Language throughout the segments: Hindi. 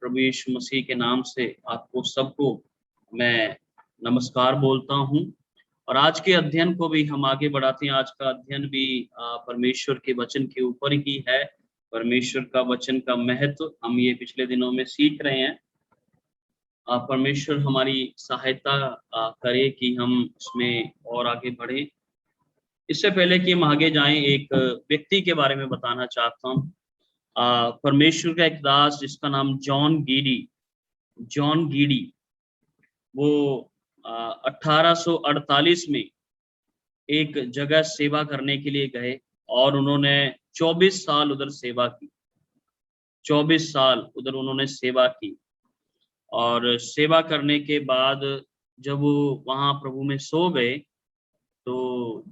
प्रभु यीशु मसीह के नाम से आपको सबको मैं नमस्कार बोलता हूं और आज के अध्ययन को भी हम आगे बढ़ाते हैं। आज का अध्ययन भी परमेश्वर के वचन के ऊपर ही है। परमेश्वर का वचन का महत्व हम ये पिछले दिनों में सीख रहे हैं। परमेश्वर हमारी सहायता करे कि हम उसमें और आगे बढ़े। इससे पहले कि हम आगे जाएं, एक व्यक्ति के बारे में बताना चाहता हूं। परमेश्वर का एक दास जिसका नाम जॉन गीडी, वो 1848 में एक जगह सेवा करने के लिए गए और उन्होंने 24 साल उधर सेवा की। 24 साल उधर उन्होंने सेवा की और सेवा करने के बाद जब वो वहां प्रभु में सो गए तो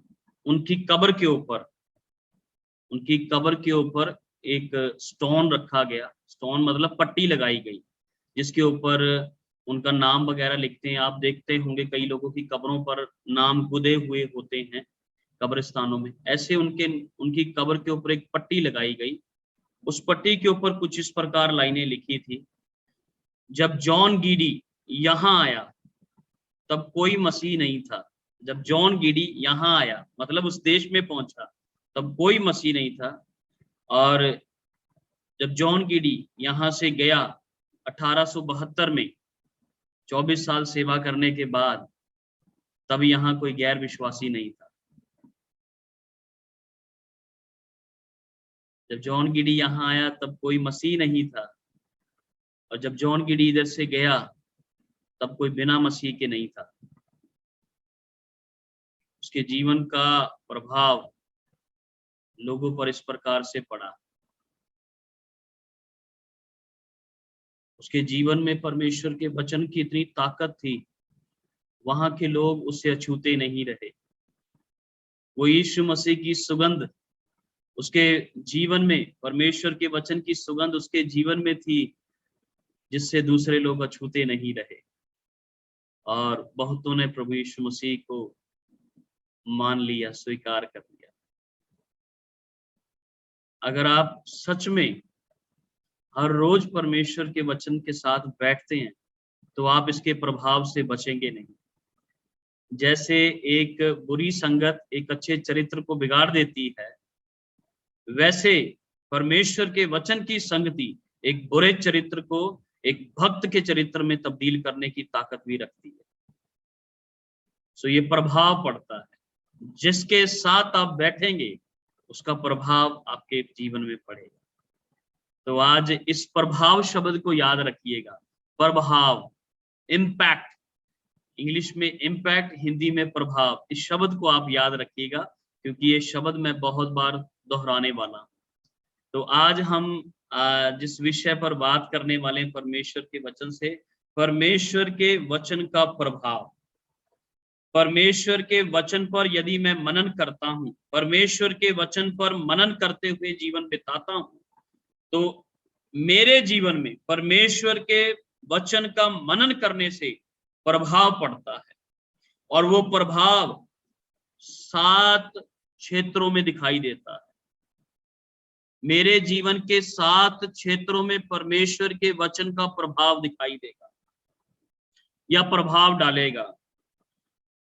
उनकी कब्र के ऊपर एक स्टोन रखा गया। स्टोन मतलब पट्टी लगाई गई जिसके ऊपर उनका नाम वगैरह लिखते हैं। आप देखते होंगे कई लोगों की कब्रों पर नाम गुदे हुए होते हैं कब्रिस्तानों में। ऐसे उनकी कब्र के ऊपर एक पट्टी लगाई गई। उस पट्टी के ऊपर कुछ इस प्रकार लाइनें लिखी थी, जब जॉन गीडी यहाँ आया तब कोई मसीह नहीं था। जब जॉन गीडी यहाँ आया मतलब उस देश में पहुंचा तब कोई मसीह नहीं था। और जब जॉन गीडी यहाँ से गया 1872 में 24 साल सेवा करने के बाद, तब यहाँ कोई गैर विश्वासी नहीं था। जब जॉन गीडी यहाँ आया तब कोई मसीह नहीं था और जब जॉन गीडी इधर से गया तब कोई बिना मसीह के नहीं था। उसके जीवन का प्रभाव लोगों पर इस प्रकार से पड़ा। उसके जीवन में परमेश्वर के वचन की इतनी ताकत थी, वहां के लोग उससे अछूते नहीं रहे। वो यीशु मसीह की सुगंध उसके जीवन में, परमेश्वर के वचन की सुगंध उसके जीवन में थी जिससे दूसरे लोग अछूते नहीं रहे। और बहुतों ने प्रभु यीशु मसीह को मान लिया, स्वीकार कर लिया। अगर आप सच में हर रोज परमेश्वर के वचन के साथ बैठते हैं तो आप इसके प्रभाव से बचेंगे नहीं। जैसे एक बुरी संगत एक अच्छे चरित्र को बिगाड़ देती है, वैसे परमेश्वर के वचन की संगति एक बुरे चरित्र को एक भक्त के चरित्र में तब्दील करने की ताकत भी रखती है। सो ये प्रभाव पड़ता है। जिसके साथ आप बैठेंगे उसका प्रभाव आपके जीवन में पड़ेगा। तो आज इस प्रभाव शब्द को याद रखिएगा। प्रभाव, इम्पैक्ट, इंग्लिश में इम्पैक्ट, हिंदी में प्रभाव। इस शब्द को आप याद रखिएगा क्योंकि ये शब्द मैं बहुत बार दोहराने वाला हूं। तो आज हम जिस विषय पर बात करने वाले हैं परमेश्वर के वचन से, परमेश्वर के वचन का प्रभाव। परमेश्वर के वचन पर यदि मैं मनन करता हूं, परमेश्वर के वचन पर मनन करते हुए जीवन बिताता हूं, तो मेरे जीवन में परमेश्वर के वचन का मनन करने से प्रभाव पड़ता है। और वो प्रभाव 7 क्षेत्रों में दिखाई देता है। मेरे जीवन के 7 क्षेत्रों में परमेश्वर के वचन का प्रभाव दिखाई देगा या प्रभाव डालेगा।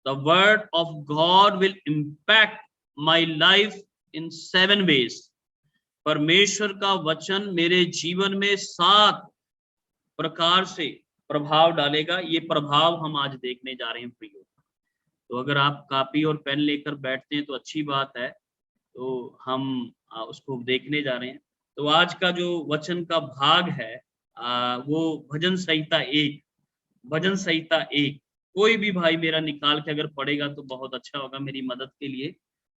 The word of God will impact my life in 7 ways. परमेश्वर का वचन मेरे जीवन में 7 प्रकार से प्रभाव डालेगा। ये प्रभाव हम आज देखने जा रहे हैं प्रियो। तो अगर आप कॉपी और पेन लेकर बैठते हैं तो अच्छी बात है। तो हम उसको देखने जा रहे हैं। तो आज का जो वचन का भाग है वो भजन संहिता 1। कोई भी भाई मेरा निकाल के अगर पढ़ेगा तो बहुत अच्छा होगा मेरी मदद के लिए।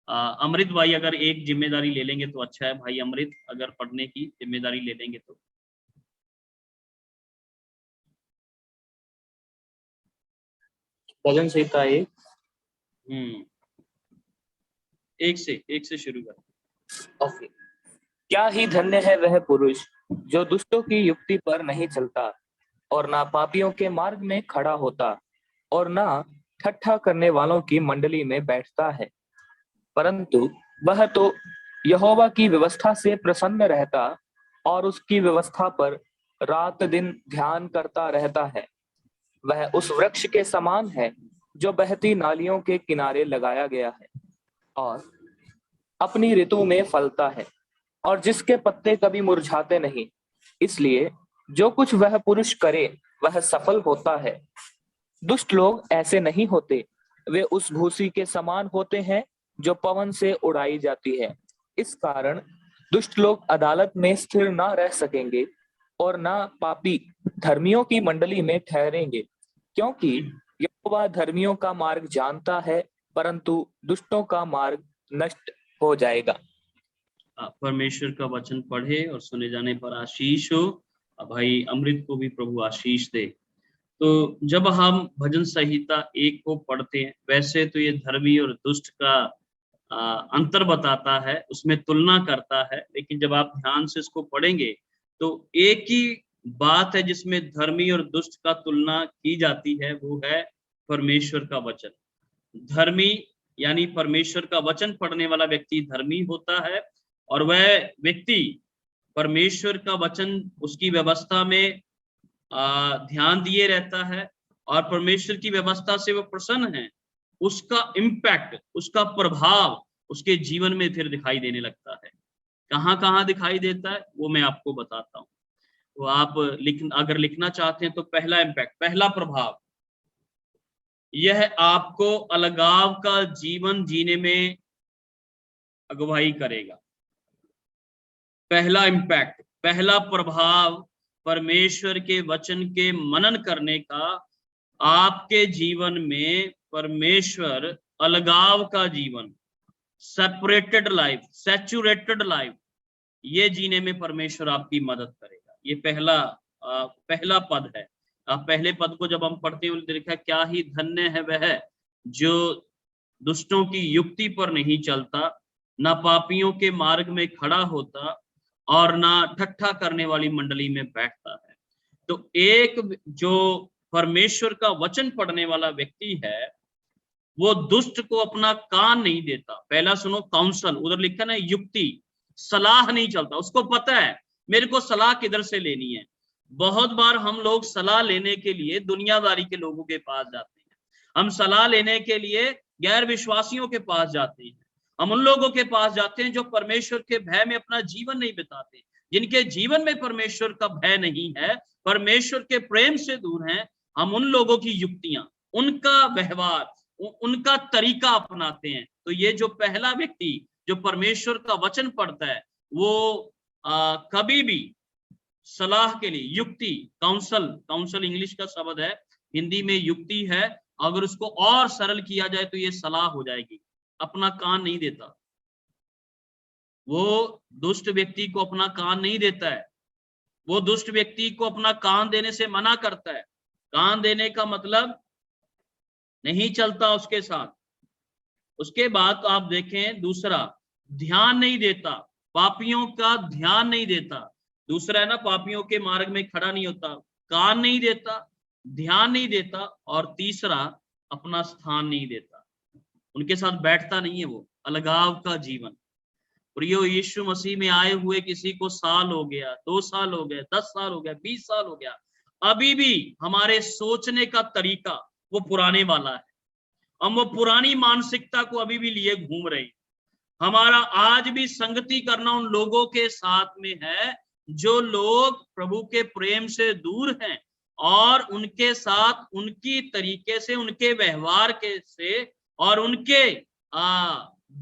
अमृत भाई अगर एक जिम्मेदारी ले लेंगे तो अच्छा है। भाई अमृत अगर पढ़ने की जिम्मेदारी ले लेंगे तो। भजन संहिता 1 से शुरू कर। ओके। क्या ही धन्य है वह पुरुष जो दुष्टों की युक्ति पर नहीं चलता और ना पापियों के मार्ग में खड़ा होता और ना ठट्ठा करने वालों की मंडली में बैठता है, परंतु वह तो यहोवा की व्यवस्था से प्रसन्न रहता और उसकी व्यवस्था पर रात दिन ध्यान करता रहता है, वह उस वृक्ष के समान है जो बहती नालियों के किनारे लगाया गया है और अपनी ऋतु में फलता है और जिसके पत्ते कभी मुरझाते नहीं। इसलिए जो कुछ वह पुरुष करे वह सफल होता है। दुष्ट लोग ऐसे नहीं होते, वे उस भूसी के समान होते हैं जो पवन से उड़ाई जाती है। इस कारण दुष्ट लोग अदालत में स्थिर न रह सकेंगे और न पापी धर्मियों की मंडली में ठहरेंगे, क्योंकि यहोवा धर्मियों का मार्ग जानता है, परंतु दुष्टों का मार्ग नष्ट हो जाएगा। परमेश्वर का वचन पढ़े और सुने जाने पर आशीष हो। भाई अमृत को भी प्रभु आशीष दे। तो जब हम भजन संहिता 1 को पढ़ते हैं, वैसे तो ये धर्मी और दुष्ट का अंतर बताता है, उसमें तुलना करता है, लेकिन जब आप ध्यान से इसको पढ़ेंगे तो एक ही बात है जिसमें धर्मी और दुष्ट का तुलना की जाती है, वो है परमेश्वर का वचन। धर्मी यानी परमेश्वर का वचन पढ़ने वाला व्यक्ति धर्मी होता है और वह व्यक्ति परमेश्वर का वचन उसकी व्यवस्था में ध्यान दिए रहता है और परमेश्वर की व्यवस्था से वो प्रसन्न है। उसका इम्पैक्ट, उसका प्रभाव उसके जीवन में फिर दिखाई देने लगता है। कहाँ-कहाँ दिखाई देता है वो मैं आपको बताता हूँ। तो आप अगर लिखना चाहते हैं तो पहला इम्पैक्ट, पहला प्रभाव, यह आपको अलगाव का जीवन जीने में अगुवाई करेगा। पहला इम्पैक्ट, पहला प्रभाव परमेश्वर के वचन के मनन करने का आपके जीवन में परमेश्वर अलगाव का जीवन, सेपरेटेड लाइफ, सैचुरेटेड लाइफ, ये जीने में परमेश्वर आपकी मदद करेगा। ये पहला पद है। पहले पद को जब हम पढ़ते हैं देखा, क्या ही धन्य है वह जो दुष्टों की युक्ति पर नहीं चलता, ना पापियों के मार्ग में खड़ा होता और ना ठट्ठा करने वाली मंडली में बैठता है। तो एक जो परमेश्वर का वचन पढ़ने वाला व्यक्ति है, वो दुष्ट को अपना कान नहीं देता। पहला सुनो, काउंसल, उधर लिखा ना युक्ति, सलाह नहीं चलता। उसको पता है मेरे को सलाह किधर से लेनी है। बहुत बार हम लोग सलाह लेने के लिए दुनियादारी के लोगों के पास जाते हैं, हम सलाह लेने के लिए गैर विश्वासियों के पास जाते हैं, हम उन लोगों के पास जाते हैं जो परमेश्वर के भय में अपना जीवन नहीं बिताते, जिनके जीवन में परमेश्वर का भय नहीं है, परमेश्वर के प्रेम से दूर हैं। हम उन लोगों की युक्तियां, उनका व्यवहार, उनका तरीका अपनाते हैं। तो ये जो पहला व्यक्ति जो परमेश्वर का वचन पढ़ता है, वो कभी भी सलाह के लिए, युक्ति, काउंसल, काउंसल इंग्लिश का शब्द है, हिंदी में युक्ति है, अगर उसको और सरल किया जाए तो ये सलाह हो जाएगी। अपना कान नहीं देता, वो दुष्ट व्यक्ति को अपना कान नहीं देता है, वो दुष्ट व्यक्ति को अपना कान देने से मना करता है। कान देने का मतलब नहीं चलता उसके साथ। उसके बाद तो आप देखें दूसरा, ध्यान नहीं देता, पापियों का ध्यान नहीं देता। दूसरा है ना, पापियों के मार्ग में खड़ा नहीं होता, कान नहीं देता, ध्यान नहीं देता, और तीसरा अपना स्थान नहीं देता, उनके साथ बैठता नहीं है। वो अलगाव का जीवन। प्रियो, यीशु मसीह में आए हुए किसी को साल हो गया, 2 साल हो गए, 10 साल हो गया, 20 साल हो गया, अभी भी हमारे सोचने का तरीका वो पुराने वाला है। हम वो पुरानी मानसिकता को अभी भी लिए घूम रहे हैं। हमारा आज भी संगति करना उन लोगों के साथ में है जो लोग प्रभु के प्रेम से दूर हैं, और उनके साथ उनकी तरीके से, उनके व्यवहार के से और उनके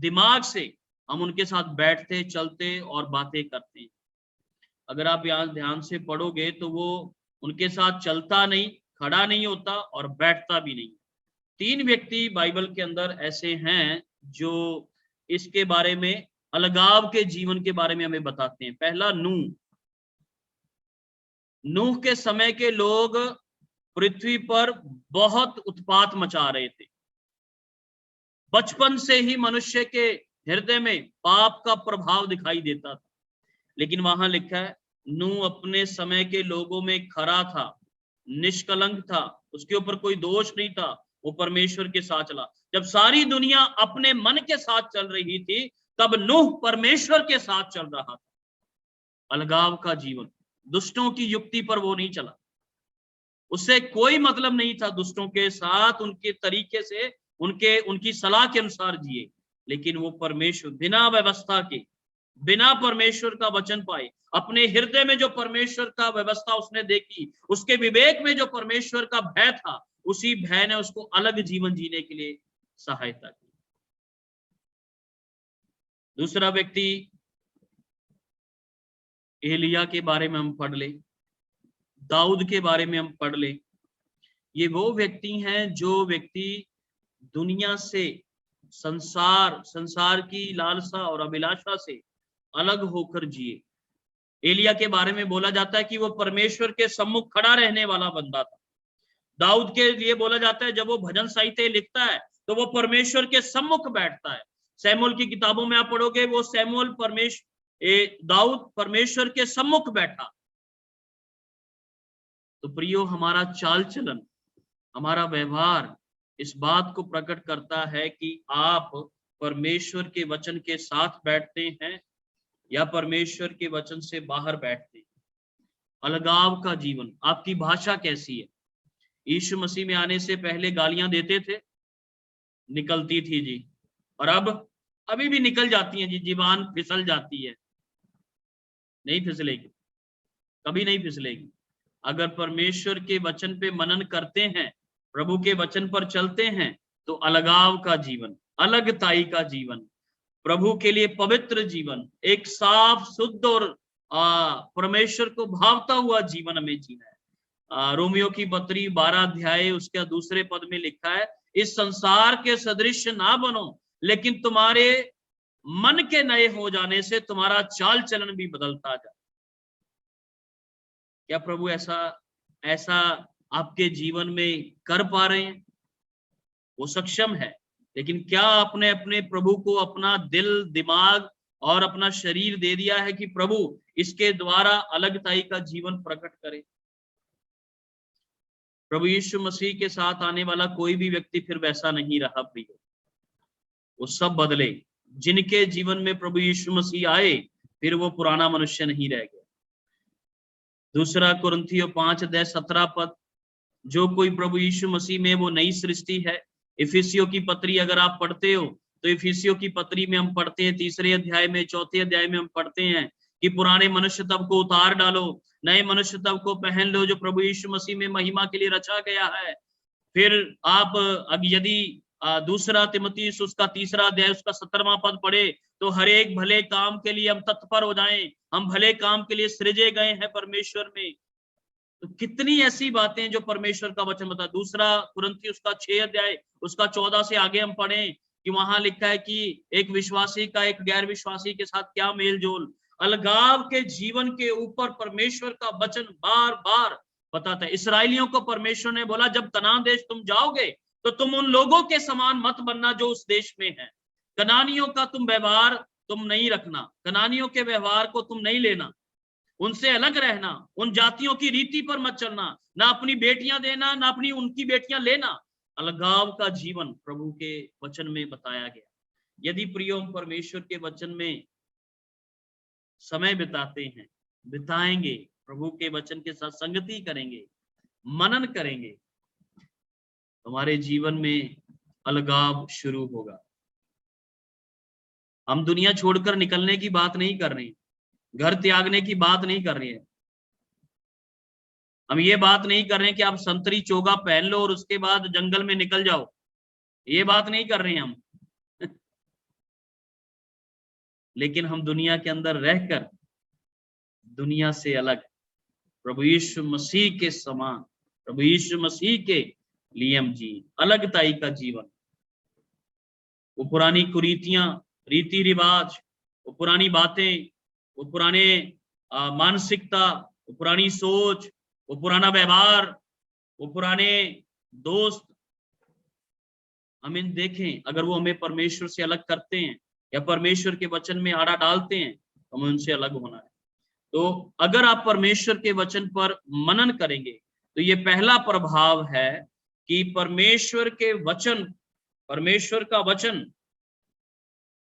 दिमाग से हम उनके साथ बैठते, चलते और बातें करते हैं। अगर आप यहाँ ध्यान से पढ़ोगे तो वो उनके साथ चलता नहीं, खड़ा नहीं होता और बैठता भी नहीं। 3 व्यक्ति बाइबल के अंदर ऐसे हैं जो इसके बारे में, अलगाव के जीवन के बारे में हमें बताते हैं। पहला, नूह के समय के लोग पृथ्वी पर बहुत उत्पात मचा रहे थे। बचपन से ही मनुष्य के हृदय में पाप का प्रभाव दिखाई देता था, लेकिन वहां लिखा है नूह अपने समय के लोगों में खरा था, निष्कलंक था, उसके ऊपर कोई दोष नहीं था, वो परमेश्वर के साथ चला। जब सारी दुनिया अपने मन के साथ चल रही थी, तब नूह परमेश्वर के साथ चल रहा था। अलगाव का जीवन, दुष्टों की युक्ति पर वो नहीं चला, उससे कोई मतलब नहीं था दुष्टों के साथ उनके तरीके से, उनकी सलाह के अनुसार जिए, लेकिन वो परमेश्वर बिना व्यवस्था के, बिना परमेश्वर का वचन पाए, अपने हृदय में जो परमेश्वर का व्यवस्था उसने देखी, उसके विवेक में जो परमेश्वर का भय था, उसी भय ने उसको अलग जीवन जीने के लिए सहायता की। दूसरा व्यक्ति एलिया के बारे में हम पढ़ ले, दाऊद के बारे में हम पढ़ ले। ये वो व्यक्ति हैं जो व्यक्ति दुनिया से, संसार की लालसा और अभिलाषा से अलग होकर जिए। एलिया के बारे में बोला जाता है कि वो परमेश्वर के सम्मुख खड़ा रहने वाला बंदा था। दाऊद के लिए बोला जाता है जब वो भजन साहित्य लिखता है तो वो परमेश्वर के सम्मुख बैठता है। सैमुअल की किताबों में आप पढ़ोगे, वो सैमुअल दाऊद परमेश्वर के सम्मुख बैठा। तो प्रियो, हमारा चाल चलन, हमारा व्यवहार इस बात को प्रकट करता है कि आप परमेश्वर के वचन के साथ बैठते हैं या परमेश्वर के वचन से बाहर बैठते हैं। अलगाव का जीवन, आपकी भाषा कैसी है? यीशु मसीह में आने से पहले गालियां देते थे, निकलती थी जी, और अब अभी भी निकल जाती हैं जी, जीवान फिसल जाती है। नहीं फिसलेगी, कभी नहीं फिसलेगी। अगर परमेश्वर के वचन पे मनन करते हैं, प्रभु के वचन पर चलते हैं, तो अलगाव का जीवन, अलगताई का जीवन, प्रभु के लिए पवित्र जीवन, एक साफ शुद्ध और परमेश्वर को भावता हुआ जीवन हमें जीना है। रोमियो की पत्री 12 अध्याय उसके दूसरे पद में लिखा है, इस संसार के सदृश ना बनो, लेकिन तुम्हारे मन के नए हो जाने से तुम्हारा चाल चलन भी बदलता जाए। क्या प्रभु ऐसा आपके जीवन में कर पा रहे हैं? वो सक्षम है, लेकिन क्या आपने अपने प्रभु को अपना दिल, दिमाग और अपना शरीर दे दिया है कि प्रभु इसके द्वारा अलगताई का जीवन प्रकट करे? प्रभु यीशु मसीह के साथ आने वाला कोई भी व्यक्ति फिर वैसा नहीं रहा प्रिय, वो सब बदले। जिनके जीवन में प्रभु यीशु मसीह आए, फिर वो पुराना मनुष्य नहीं रह गया। दूसरा कुरिन्थियों 5:17 पद, जो कोई प्रभु यीशु मसीह में, वो नई सृष्टि है। इफिसियों की पत्री अगर आप पढ़ते हो तो इफिसियों की पत्री में हम पढ़ते हैं 3 अध्याय में, 4 अध्याय में हम पढ़ते हैं कि पुराने मनुष्य तब को उतार डालो, नए मनुष्य तब को पहन लो, जो प्रभु यीशु मसीह में महिमा के लिए रचा गया है। फिर आप यदि दूसरा तिमुथियुस उसका 3 अध्याय उसका 17वां पद पढ़े, तो हर एक भले काम के लिए हम तत्पर हो जाएं, हम भले काम के लिए सृजे गए हैं परमेश्वर में। तो कितनी ऐसी बातें जो परमेश्वर का वचन बता। दूसरा कुरिन्थियों उसका 6 अध्याय उसका 14 से आगे हम पढ़ें कि वहां लिखा है कि एक विश्वासी का एक गैर विश्वासी के साथ क्या मेल जोल। अलगाव के जीवन के ऊपर परमेश्वर का वचन बार बार बताता है। इसराइलियों को परमेश्वर ने बोला, जब कनान देश तुम जाओगे तो तुम उन लोगों के समान मत बनना जो उस देश में है। कनानियों का तुम व्यवहार तुम नहीं रखना, कनानियों के व्यवहार को तुम नहीं लेना, उनसे अलग रहना, उन जातियों की रीति पर मत चलना, ना अपनी बेटियां देना, ना अपनी उनकी बेटियां लेना। अलगाव का जीवन प्रभु के वचन में बताया गया। यदि प्रियो परमेश्वर के वचन में समय बिताते हैं, बिताएंगे, प्रभु के वचन के साथ संगति करेंगे, मनन करेंगे, हमारे जीवन में अलगाव शुरू होगा। हम दुनिया छोड़कर निकलने की बात नहीं कर रहे हैं, घर त्यागने की बात नहीं कर रहे हैं, हम ये बात नहीं कर रहे हैं कि आप संतरी चोगा पहन लो और उसके बाद जंगल में निकल जाओ, ये बात नहीं कर रहे हैं हम लेकिन हम दुनिया के अंदर रहकर दुनिया से अलग, प्रभु यीशु मसीह के समान, प्रभु यीशु मसीह के लिए हम जी, अलगताई का जीवन। वो पुरानी कुरीतियां, रीति रिवाज, वो पुरानी बातें, वो पुराने मानसिकता, वो पुरानी सोच, वो पुराना व्यवहार, वो पुराने दोस्त, हम इन देखें, अगर वो हमें परमेश्वर से अलग करते हैं या परमेश्वर के वचन में आड़ा डालते हैं, तो हमें उनसे अलग होना है। तो अगर आप परमेश्वर के वचन पर मनन करेंगे तो ये पहला प्रभाव है कि परमेश्वर के वचन, परमेश्वर का वचन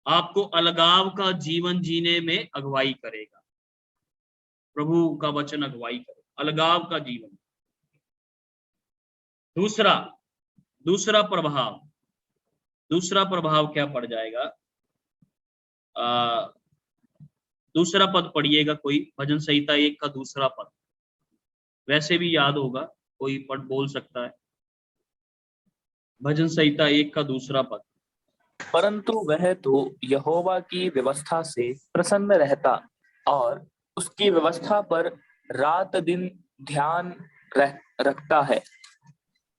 आपको अलगाव का जीवन जीने में अगुवाई करेगा। प्रभु का वचन अगुवाई करे, अलगाव का जीवन। दूसरा प्रभाव क्या पड़ जाएगा? दूसरा पद पढ़िएगा कोई, भजन संहिता 1 का दूसरा पद, वैसे भी याद होगा, कोई पढ़ बोल सकता है। भजन संहिता 1 का दूसरा पद। परंतु वह तो यहोवा की व्यवस्था से प्रसन्न रहता और उसकी व्यवस्था पर रात दिन ध्यान रखता है,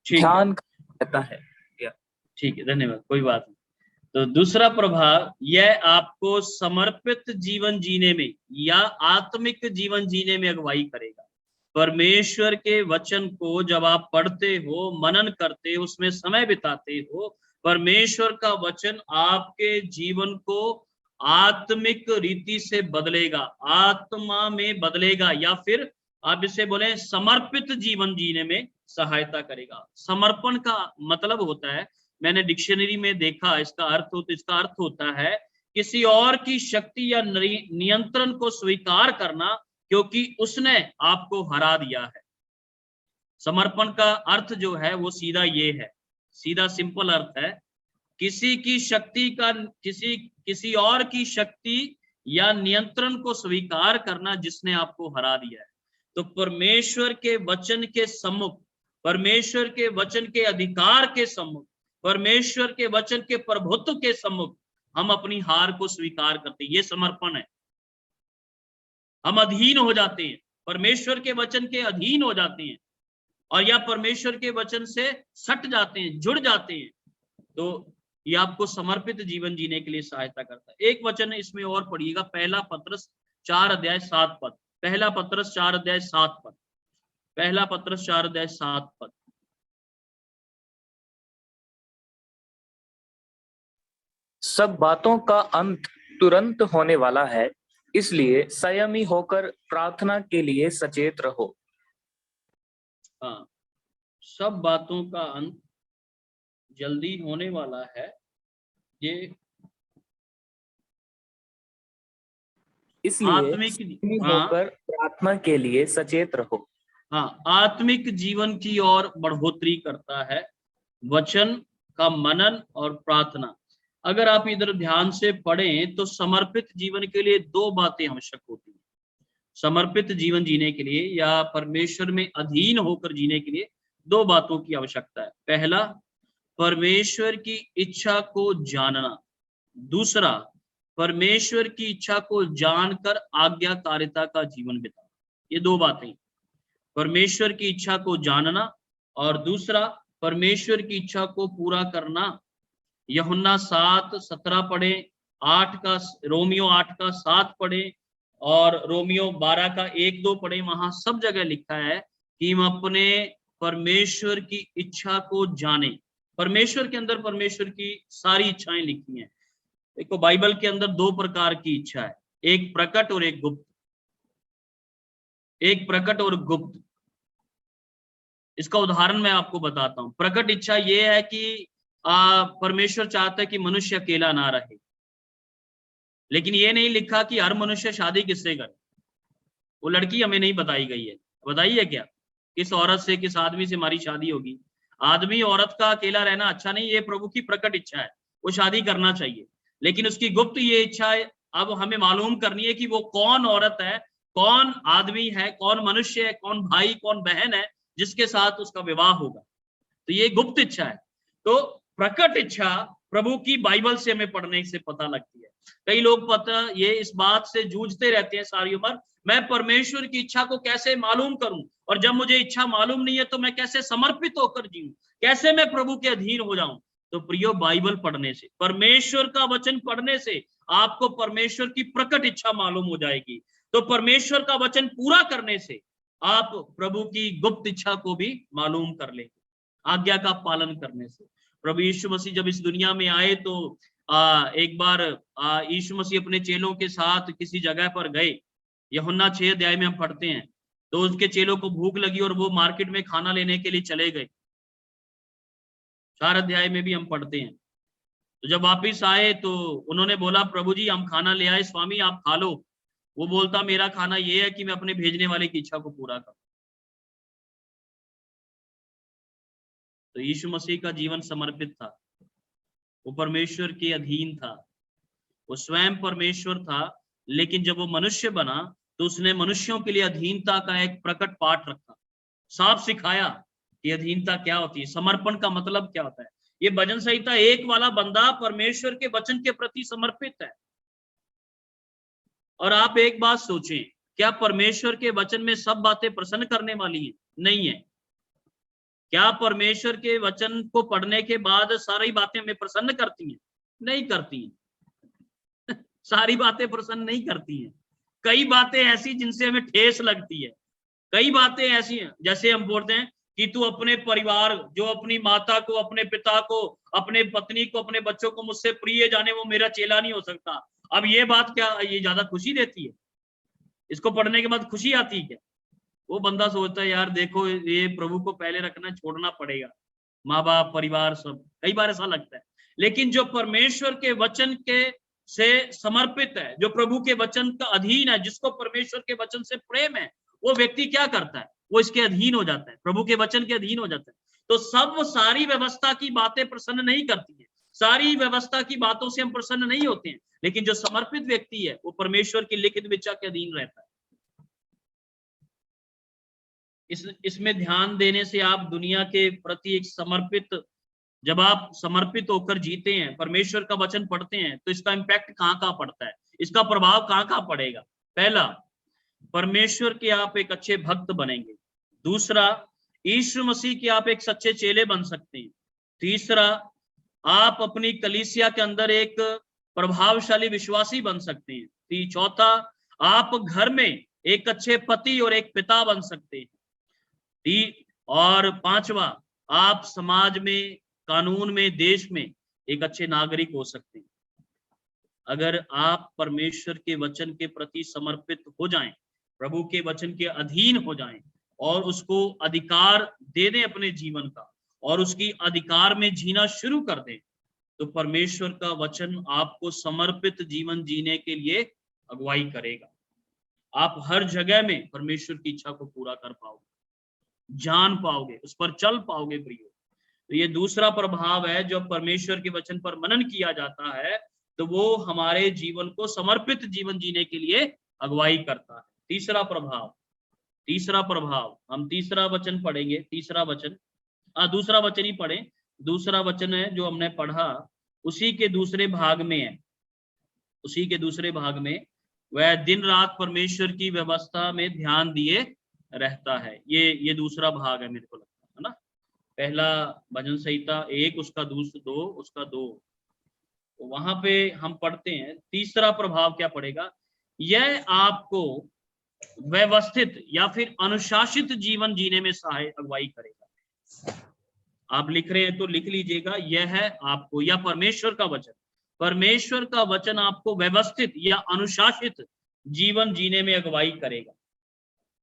ठीक है, ध्यान रहता है। ठीक है, धन्यवाद, कोई बात नहीं। तो दूसरा प्रभाव, यह आपको समर्पित जीवन जीने में या आत्मिक जीवन जीने में अगुवाई करेगा। परमेश्वर के वचन को जब आप पढ़ते हो, मनन करते हो, उसमें समय बिताते हो, परमेश्वर का वचन आपके जीवन को आत्मिक रीति से बदलेगा, आत्मा में बदलेगा, या फिर आप इसे बोले समर्पित जीवन जीने में सहायता करेगा। समर्पण का मतलब होता है, मैंने डिक्शनरी में देखा, इसका अर्थ होता है किसी और की शक्ति या नियंत्रण को स्वीकार करना, क्योंकि उसने आपको हरा दिया है। समर्पण का अर्थ जो है वो सीधा ये है, सीधा सिंपल अर्थ है, किसी की शक्ति का, किसी और की शक्ति या नियंत्रण को स्वीकार करना जिसने आपको हरा दिया है। तो परमेश्वर के वचन के सम्मुख, परमेश्वर के वचन के अधिकार के सम्मुख, परमेश्वर के वचन के प्रभुत्व के सम्मुख हम अपनी हार को स्वीकार करते हैं। ये समर्पण है। हम अधीन हो जाते हैं, परमेश्वर के वचन के अधीन हो जाते हैं, और या परमेश्वर के वचन से सट जाते हैं, जुड़ जाते हैं। तो ये आपको समर्पित जीवन जीने के लिए सहायता करता है। एक वचन इसमें और पढ़िएगा, पहला पत्रस 4 अध्याय 7 पद। पहला पत्रस 4 अध्याय 7 पद। पहला पत्रस 4 अध्याय 7 पद। सब बातों का अंत तुरंत होने वाला है, इसलिए संयमी होकर प्रार्थना के लिए सचेत रहो। हाँ, सब बातों का अंत जल्दी होने वाला है, ये इसलिए आत्मिक, संयमी हाँ, होकर प्रार्थना के लिए सचेत रहो। हाँ, आत्मिक जीवन की ओर बढ़ोतरी करता है वचन का मनन और प्रार्थना। अगर आप इधर ध्यान से पढ़ें तो समर्पित जीवन के लिए 2 बातें आवश्यक होती हैं। समर्पित जीवन जीने के लिए या परमेश्वर में अधीन होकर जीने के लिए 2 बातों की आवश्यकता है। पहला, परमेश्वर की इच्छा को जानना। दूसरा, परमेश्वर की इच्छा को जानकर आज्ञाकारिता का जीवन बिताना। ये 2 बातें, परमेश्वर की इच्छा को जानना और दूसरा परमेश्वर की इच्छा को पूरा करना। यूहन्ना 7:17 पढ़े, 8 का, रोमियो 8 का 7 पढ़े और रोमियो 12 का 1-2 पढ़े। वहां सब जगह लिखा है कि हम अपने परमेश्वर की इच्छा को जाने। परमेश्वर के अंदर परमेश्वर की सारी इच्छाएं लिखी हैं। देखो, बाइबल के अंदर 2 प्रकार की इच्छा है, एक प्रकट और एक गुप्त। एक प्रकट और गुप्त। इसका उदाहरण मैं आपको बताता हूं। प्रकट इच्छा ये है कि परमेश्वर चाहता है कि मनुष्य अकेला ना रहे, लेकिन ये नहीं लिखा कि हर मनुष्य शादी किससे करे। वो लड़की हमें नहीं बताई गई है, बताइए क्या, किस औरत से, किस आदमी से हमारी शादी होगी। आदमी औरत का अकेला रहना अच्छा नहीं, ये प्रभु की प्रकट इच्छा है, वो शादी करना चाहिए। लेकिन उसकी गुप्त ये इच्छा है, अब हमें मालूम करनी है कि वो कौन औरत है, कौन आदमी है, कौन मनुष्य है, कौन भाई, कौन बहन है जिसके साथ उसका विवाह होगा। तो ये गुप्त इच्छा है। तो प्रकट इच्छा प्रभु की बाइबल से हमें पढ़ने से पता लगती है। कई लोग पता ये इस बात से जूझते रहते हैं सारी उम्र, मैं परमेश्वर की इच्छा को कैसे मालूम करूं, और जब मुझे इच्छा मालूम नहीं है तो मैं कैसे समर्पित होकर जीऊं, कैसे मैं प्रभु के अधीन हो जाऊं। तो प्रियो, बाइबल पढ़ने से, परमेश्वर का वचन पढ़ने से आपको परमेश्वर की प्रकट इच्छा मालूम हो जाएगी। तो परमेश्वर का वचन पूरा करने से आप प्रभु की गुप्त इच्छा को भी मालूम कर लेंगे, आज्ञा का पालन करने से। प्रभु यीशु मसीह जब इस दुनिया में आए तो एक बार यीशु मसीह अपने चेलों के साथ किसी जगह पर गए। यूहन्ना 6 अध्याय में हम पढ़ते हैं, तो उसके चेलों को भूख लगी और वो मार्केट में खाना लेने के लिए चले गए। 4 अध्याय में भी हम पढ़ते हैं। तो जब वापिस आए तो उन्होंने बोला, प्रभु जी हम खाना ले आए, स्वामी आप खा लो। वो बोलता मेरा खाना ये है कि मैं अपने भेजने वाले की इच्छा को पूरा करूं। तो यीशु मसीह का जीवन समर्पित था, वो परमेश्वर के अधीन था, वो स्वयं परमेश्वर था, लेकिन जब वो मनुष्य बना तो उसने मनुष्यों के लिए अधीनता का एक प्रकट पाठ रखा, साफ सिखाया कि अधीनता क्या होती है, समर्पण का मतलब क्या होता है। ये भजन संहिता 1 वाला बंदा परमेश्वर के वचन के प्रति समर्पित है। और आप एक बात सोचें, क्या परमेश्वर के वचन में सब बातें प्रसन्न करने वाली हैं? नहीं है। क्या परमेश्वर के वचन को पढ़ने के बाद सारी बातें हमें प्रसन्न करती हैं? नहीं करती हैं। सारी बातें प्रसन्न नहीं करती हैं। कई बातें ऐसी जिनसे हमें ठेस लगती है, कई बातें ऐसी हैं जैसे हम बोलते हैं कि तू अपने परिवार, जो अपनी माता को, अपने पिता को, अपने पत्नी को, अपने बच्चों को मुझसे प्रिय जाने वो मेरा चेला नहीं हो सकता। अब ये बात क्या ये ज्यादा खुशी देती है? इसको पढ़ने के बाद खुशी आती है क्या? वो बंदा सोचता है यार देखो ये प्रभु को पहले रखना छोड़ना पड़ेगा, माँ बाप, परिवार, सब। कई बार ऐसा लगता है। लेकिन जो परमेश्वर के वचन के से समर्पित है, जो प्रभु के वचन का अधीन है, जिसको परमेश्वर के वचन से प्रेम है, वो व्यक्ति क्या करता है? वो इसके अधीन हो जाता है, प्रभु के वचन के अधीन हो जाता है। तो सब सारी व्यवस्था की बातें प्रसन्न नहीं करती है, सारी व्यवस्था की बातों से हम प्रसन्न नहीं होते हैं, लेकिन जो समर्पित व्यक्ति है वो परमेश्वर की लिखित इच्छा के अधीन रहता है। इसमें ध्यान देने से आप दुनिया के प्रति एक समर्पित, जब आप समर्पित होकर जीते हैं, परमेश्वर का वचन पढ़ते हैं, तो इसका इम्पैक्ट कहाँ पड़ता है, इसका प्रभाव कहाँ पड़ेगा? पहला, परमेश्वर के आप एक अच्छे भक्त बनेंगे। दूसरा, यीशु मसीह के आप एक सच्चे चेले बन सकते हैं। तीसरा, आप अपनी कलीसिया के अंदर एक प्रभावशाली विश्वासी बन सकते हैं। चौथा, आप घर में एक अच्छे पति और एक पिता बन सकते हैं। और पांचवा, आप समाज में, कानून में, देश में एक अच्छे नागरिक हो सकते हैं। अगर आप परमेश्वर के वचन के प्रति समर्पित हो जाएं, प्रभु के वचन के अधीन हो जाएं और उसको अधिकार दे दें अपने जीवन का, और उसकी अधिकार में जीना शुरू कर दें, तो परमेश्वर का वचन आपको समर्पित जीवन जीने के लिए अगुवाई करेगा। आप हर जगह में परमेश्वर की इच्छा को पूरा कर पाओगे, जान पाओगे, उस पर चल पाओगे प्रियो। तो ये दूसरा प्रभाव है, जो परमेश्वर के वचन पर मनन किया जाता है तो वो हमारे जीवन को समर्पित जीवन जीने के लिए अगुवाई करता है। तीसरा प्रभाव हम तीसरा वचन पढ़ेंगे। तीसरा वचन, दूसरा वचन ही पढ़ें। दूसरा वचन है जो हमने पढ़ा, उसी के दूसरे भाग में है। उसी के दूसरे भाग में वह दिन रात परमेश्वर की व्यवस्था में ध्यान दिए रहता है। ये दूसरा भाग है, मेरे को लगता है ना। पहला भजन संहिता 1, उसका 2, उसका 2, तो वहां पे हम पढ़ते हैं तीसरा प्रभाव क्या पड़ेगा। यह आपको व्यवस्थित या फिर अनुशासित जीवन जीने में सहायक अगुवाई करेगा। आप लिख रहे हैं तो लिख लीजिएगा, यह है आपको, या परमेश्वर का वचन आपको व्यवस्थित या अनुशासित जीवन जीने में अगुवाई करेगा।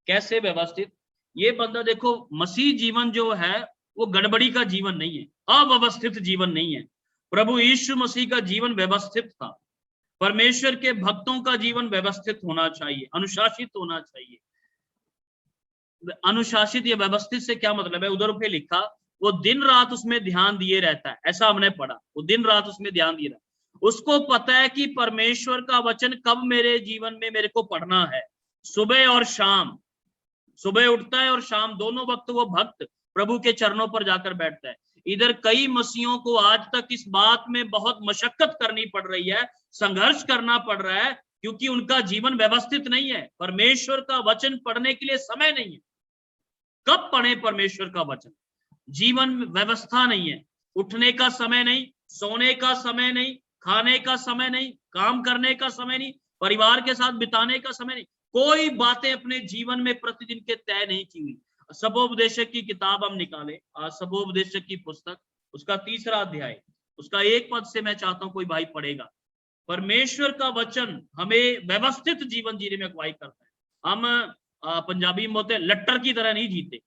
कैसे व्यवस्थित? ये बंदा देखो, मसीह जीवन जो है वो गड़बड़ी का जीवन नहीं है, अव्यवस्थित जीवन नहीं है। प्रभु यीशु मसीह का जीवन व्यवस्थित था। परमेश्वर के भक्तों का जीवन व्यवस्थित होना चाहिए, अनुशासित होना चाहिए। अनुशासित या व्यवस्थित से क्या मतलब है? उधर पे लिखा, वो दिन रात उसमें ध्यान दिए रहता है, ऐसा हमने पढ़ा। वो दिन रात उसमें ध्यान दिए रहता है, उसको पता है कि परमेश्वर का वचन कब मेरे जीवन में मेरे को पढ़ना है। सुबह और शाम, सुबह उठता है और शाम, दोनों वक्त वो भक्त प्रभु के चरणों पर जाकर बैठता है। इधर कई मसीहों को आज तक इस बात में बहुत मशक्कत करनी पड़ रही है, संघर्ष करना पड़ रहा है, क्योंकि उनका जीवन व्यवस्थित नहीं है। परमेश्वर का वचन पढ़ने के लिए समय नहीं है। कब पढ़े परमेश्वर का वचन? जीवन में व्यवस्था नहीं है, उठने का समय नहीं, सोने का समय नहीं, खाने का समय नहीं, काम करने का समय नहीं, परिवार के साथ बिताने का समय नहीं, कोई बातें अपने जीवन में प्रतिदिन के तय नहीं की हुई। सबोपदेशक की किताब हम निकाले, सबोपदेशक की पुस्तक, उसका 3रा अध्याय, उसका 1 पद से मैं चाहता हूं कोई भाई पढ़ेगा। परमेश्वर का वचन हमें व्यवस्थित जीवन जीने में अगुवाई करता है। हम पंजाबी में बोलते हैं लट्टर की तरह नहीं जीते,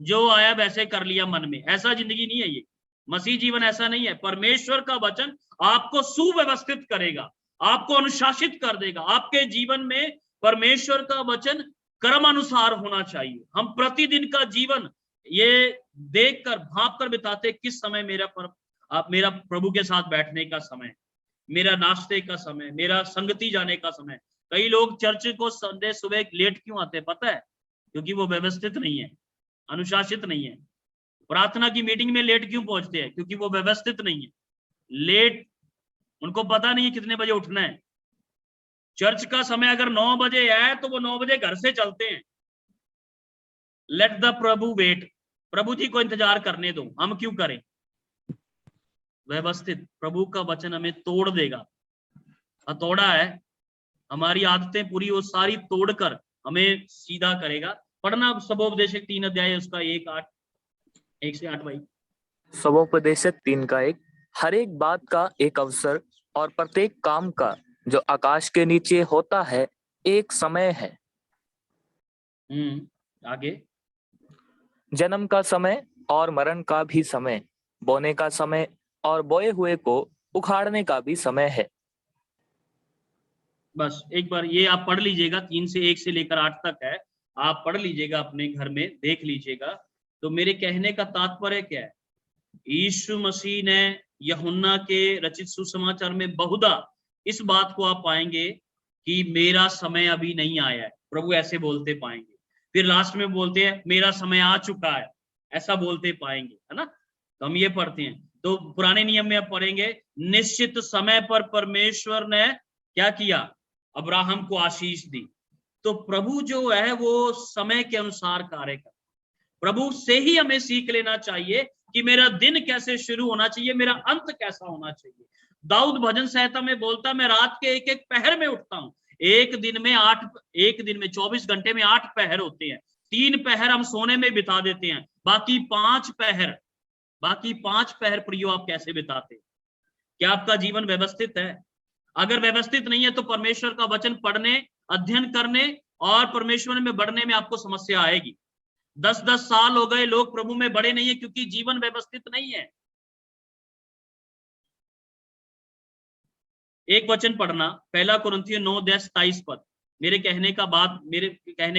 जो आया वैसे कर लिया मन में, ऐसा जिंदगी नहीं है ये। मसीह जीवन ऐसा नहीं है। परमेश्वर का वचन आपको सुव्यवस्थित करेगा, आपको अनुशासित कर देगा। आपके जीवन में परमेश्वर का वचन क्रमानुसार होना चाहिए। हम प्रतिदिन का जीवन ये देखकर भांप कर बिताते किस समय मेरा प्रभु के साथ बैठने का समय, मेरा नाश्ते का समय, मेरा संगति जाने का समय। कई लोग चर्च को संडे सुबह लेट क्यों आते हैं पता है? क्योंकि वो व्यवस्थित नहीं है, अनुशासित नहीं है। प्रार्थना की मीटिंग में लेट क्यों पहुंचते हैं? क्योंकि वो व्यवस्थित नहीं है। लेट, उनको पता नहीं है कितने बजे उठना है। चर्च का समय अगर 9 बजे है तो वो 9 बजे घर से चलते हैं। लेट द प्रभु वेट, प्रभु जी को इंतजार करने दो, हम क्यों करें? व्यवस्थित, प्रभु का वचन हमें तोड़ देगा। हथौड़ा है, हमारी आदतें पूरी वो सारी तोड़कर हमें सीधा करेगा। पढ़ना सबोपदेशक 3 अध्याय उसका 1 से 8 भाई। सबोपदेशक 3:1, हर एक बात का एक अवसर और प्रत्येक काम का जो आकाश के नीचे होता है एक समय है। आगे, जन्म का समय और मरण का भी समय, बोने का समय और बोए हुए को उखाड़ने का भी समय है। बस एक बार ये आप पढ़ लीजिएगा, 3 से 1 से लेकर 8 तक है, आप पढ़ लीजिएगा, अपने घर में देख लीजिएगा। तो मेरे कहने का तात्पर्य क्या है? यीशु मसीह ने यूहन्ना के रचित सुसमाचार में बहुधा इस बात को आप पाएंगे कि मेरा समय अभी नहीं आया है, प्रभु ऐसे बोलते पाएंगे। फिर लास्ट में बोलते हैं मेरा समय आ चुका है, ऐसा बोलते पाएंगे, है ना? तो हम ये पढ़ते हैं। तो पुराने नियम में आप पढ़ेंगे निश्चित समय पर परमेश्वर ने क्या किया? अब्राहम को आशीष दी। तो प्रभु जो है वो समय के अनुसार कार्य कर। प्रभु से ही हमें सीख लेना चाहिए कि मेरा दिन कैसे शुरू होना चाहिए, मेरा अंत कैसा होना चाहिए। दाऊद भजन संहिता में बोलता, मैं रात के एक एक पहर में उठता हूँ। एक दिन में 24 घंटे में 8 पहर होते हैं। 3 पहर हम सोने में बिता देते हैं, बाकी 5 पहर प्रियो आप कैसे बिताते? क्या आपका जीवन व्यवस्थित है? अगर व्यवस्थित नहीं है तो परमेश्वर का वचन पढ़ने, अध्ययन करने और परमेश्वर में बढ़ने में आपको समस्या आएगी। 10-10 साल हो गए, लोग प्रभु में बढ़े नहीं है क्योंकि जीवन व्यवस्थित नहीं है। एक वचन पढ़ना, 1 कुरिन्थियों 9:27 मेरे कहने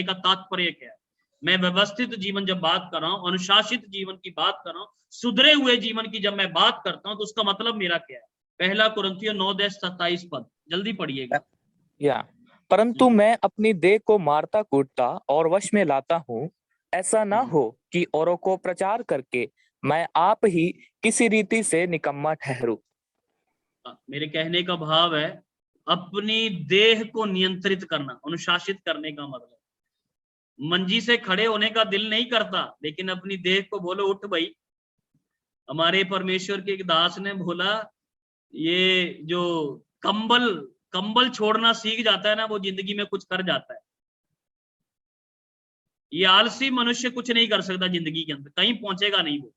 का तात्पर्य क्या है? मैं व्यवस्थित जीवन जब बात कर रहा हूं, अनुशासित जीवन की बात कर रहा हूं, सुधरे हुए जीवन की जब मैं बात करता हूं, तो उसका मतलब मेरा क्या है? 1 कुरिन्थियों 9:27 जल्दी पढ़िएगा। परंतु मैं अपनी देह को मारता कूटता और वश में लाता हूँ, ऐसा ना हो कि औरों को प्रचार करके मैं आप ही किसी रीति से निकम्मा ठहरूं। मेरे कहने का भाव है अपनी देह को नियंत्रित करना, अनुशासित करने का मतलब मंजी से खड़े होने का दिल नहीं करता, लेकिन अपनी देह को बोलो उठ भाई। हमारे परमेश्वर के एक दास ने बोला, ये जो कंबल छोड़ना सीख जाता है ना, वो जिंदगी में कुछ कर जाता है। ये आलसी मनुष्य कुछ नहीं कर सकता जिंदगी के अंदर, कहीं पहुंचेगा नहीं वो।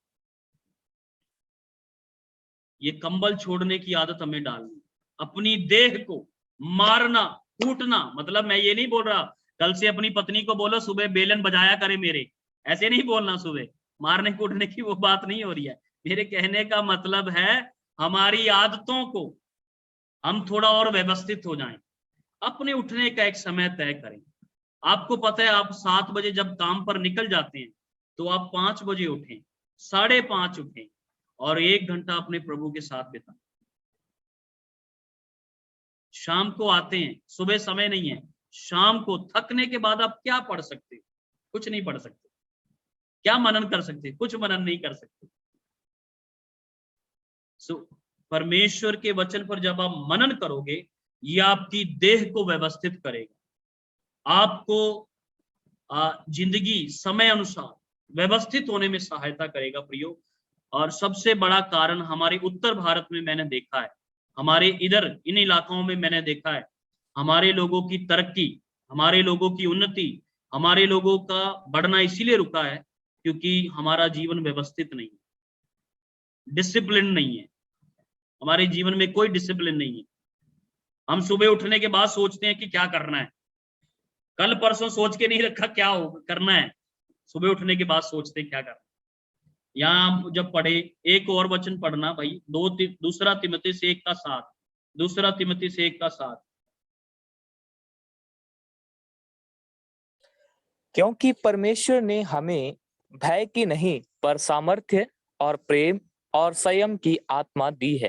ये कंबल छोड़ने की आदत हमें डालनी, अपनी देह को मारना कूटना। मतलब मैं ये नहीं बोल रहा कल से अपनी पत्नी को बोलो सुबह बेलन बजाया करे मेरे, ऐसे नहीं बोलना सुबह, मारने कूटने की वो बात नहीं हो रही है। मेरे कहने का मतलब है हमारी आदतों को हम थोड़ा और व्यवस्थित हो जाएं, अपने उठने का एक समय तय करें। आपको पता है आप 7 बजे जब काम पर निकल जाते हैं तो आप 5 बजे उठें, 5:30 उठें और 1 घंटा अपने प्रभु के साथ बिताएं। शाम को आते हैं, सुबह समय नहीं है, शाम को थकने के बाद आप क्या पढ़ सकते? कुछ नहीं पढ़ सकते। क्या मनन कर सकते? कुछ मनन नहीं कर सकते। परमेश्वर के वचन पर जब आप मनन करोगे, ये आपकी देह को व्यवस्थित करेगा, आपको जिंदगी समय अनुसार व्यवस्थित होने में सहायता करेगा प्रियो। और सबसे बड़ा कारण हमारे उत्तर भारत में मैंने देखा है, हमारे इधर इन इलाकों में मैंने देखा है, हमारे लोगों की तरक्की, हमारे लोगों की उन्नति, हमारे लोगों का बढ़ना इसीलिए रुका है क्योंकि हमारा जीवन व्यवस्थित नहीं है, डिसिप्लिन नहीं है। हमारे जीवन में कोई डिसिप्लिन नहीं है। हम सुबह उठने के बाद सोचते हैं कि क्या करना है, कल परसों सोच के नहीं रखा क्या करना है, सुबह उठने के बाद सोचते क्या करना। यहाँ जब पढ़े, एक और वचन पढ़ना भाई, 2 तिमोथी 1:7 दूसरा तिमोथी से 1:7। क्योंकि परमेश्वर ने हमें भय की नहीं पर सामर्थ्य और प्रेम और संयम की आत्मा दी है।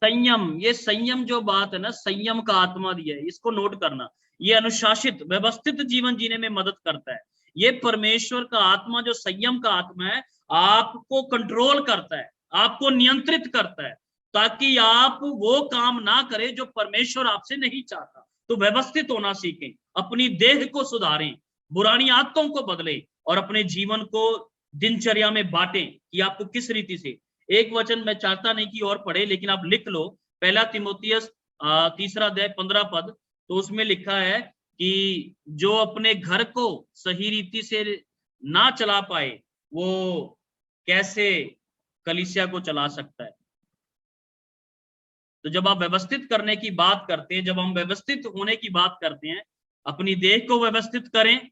संयम, ये संयम जो बात है ना, संयम का आत्मा दिया है, इसको नोट करना। ये अनुशासित व्यवस्थित जीवन जीने में मदद करता है। ये परमेश्वर का आत्मा जो संयम का आत्मा है, आपको कंट्रोल करता है, आपको नियंत्रित करता है, ताकि आप वो काम ना करें जो परमेश्वर आपसे नहीं चाहता। तो व्यवस्थित होना सीखें, अपनी देह को सुधारें, पुरानी आदतों को बदलें और अपने जीवन को दिनचर्या में बांटें कि आपको किस रीति से। एक वचन मैं चाहता नहीं कि और पढ़े, लेकिन आप लिख लो, पहला तिमोथियस 3:15। तो उसमें लिखा है कि जो अपने घर को सही रीति से ना चला पाए वो कैसे कलीसिया को चला सकता है। तो जब आप व्यवस्थित करने की बात करते हैं, जब हम व्यवस्थित होने की बात करते हैं, अपनी देह को व्यवस्थित करें,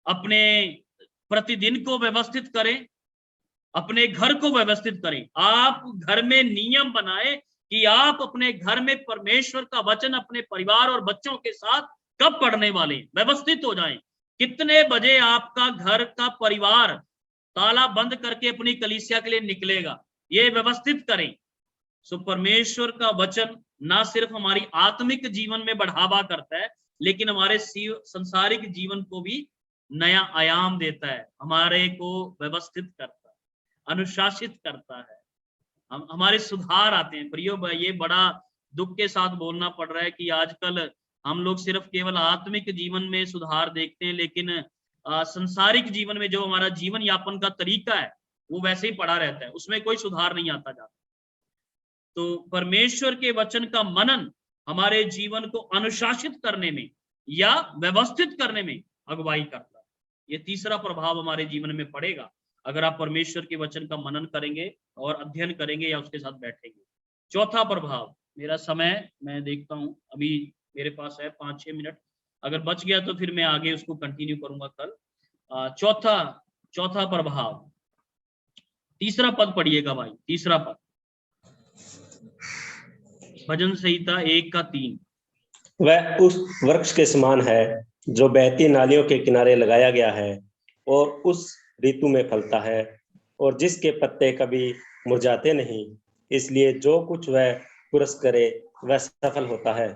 अपने प्रतिदिन को व्यवस्थित करें, अपने घर को व्यवस्थित करें। आप घर में नियम बनाए कि आप अपने घर में परमेश्वर का वचन अपने परिवार और बच्चों के साथ कब पढ़ने वाले, व्यवस्थित हो जाएं। कितने बजे आपका घर का परिवार ताला बंद करके अपनी कलीसिया के लिए निकलेगा, ये व्यवस्थित करें। सो परमेश्वर का वचन ना सिर्फ हमारी आत्मिक जीवन में बढ़ावा करता है, लेकिन हमारे संसारिक जीवन को भी नया आयाम देता है, हमारे को व्यवस्थित करता है, अनुशासित करता है, हमारे सुधार आते हैं। प्रियो भाई, ये बड़ा दुख के साथ बोलना पड़ रहा है कि आजकल हम लोग सिर्फ केवल आत्मिक जीवन में सुधार देखते हैं, लेकिन संसारिक जीवन में जो हमारा जीवन यापन का तरीका है वो वैसे ही पड़ा रहता है, उसमें कोई सुधार नहीं आता जाता। तो परमेश्वर के वचन का मनन हमारे जीवन को अनुशासित करने में या व्यवस्थित करने में अगुवाई करता है। ये तीसरा प्रभाव हमारे जीवन में पड़ेगा अगर आप परमेश्वर के वचन का मनन करेंगे और अध्ययन करेंगे या उसके साथ बैठेंगे। चौथा प्रभाव, मेरा समय मैं देखता हूं अभी मेरे पास है 5-6 मिनट, अगर बच गया तो फिर मैं आगे उसको कंटिन्यू करूंगा कल। चौथा प्रभाव, तीसरा पद पढ़िएगा भाई, तीसरा पद, भजन संहिता 1:3। वह उस वृक्ष के समान है जो बहती नालियों के किनारे लगाया गया है और उस ऋतु में फलता है और जिसके पत्ते कभी मुरझाते नहीं, इसलिए जो कुछ वह पुरस्कार करे वह सफल होता है।